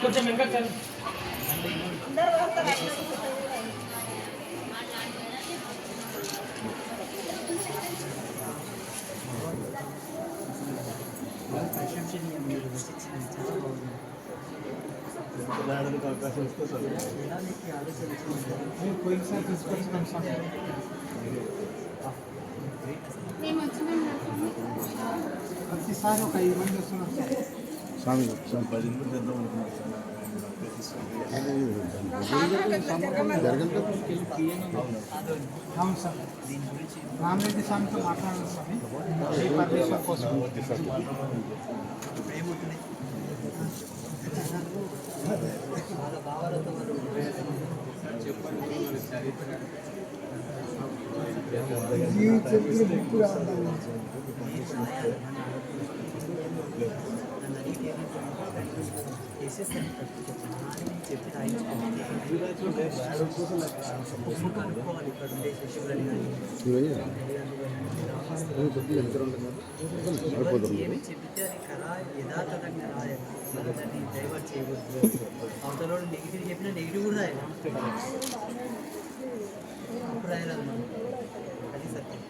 కొంచెం వెనక అవకాశం ఇస్తే సార్ పోయినసారి తీసుకొచ్చినాం సార్ ప్రతిసారి ఒక 5 మంది వస్తున్నాం సార్ స్వామి 10 మంది చేద్దాం అనుకున్నాను అవును సార్ రామరెడ్డి స్వామితో మాట్లాడాలి స్వామి పరమేశ్వర్ కోసం అవతల నెగిటివ్ చెప్పినా నెగిటివ్ కూడా రాయాలి అప్పుడు రాయరాదు అది సత్యం.